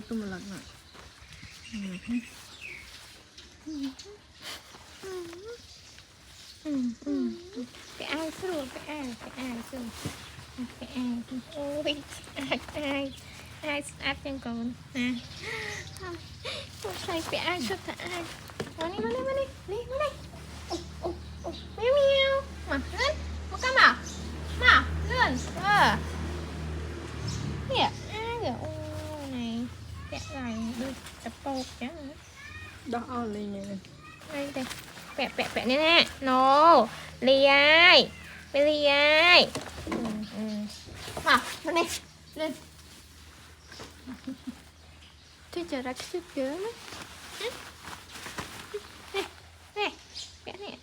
ตุ้มหลักหน่อยไปaiสู้ไปaiสู้ไปaiโอ้ยaiอัดยังก่อนนะต้องใส่ไปaiชุดไปaiมานี่มานี่โอ้เมียวมาเลื่อนมากันมาเลื่อนเนี่ยเดี๋ยวโอ้ไหนแกะไหลดูจะโปกจัง ดอกเอาเลยเนี่ย đây đây bẹ nè nè no lì ai bên lì ai mà bên này lên tôi chờ ra cái sức chứa đấy nè bẹ nè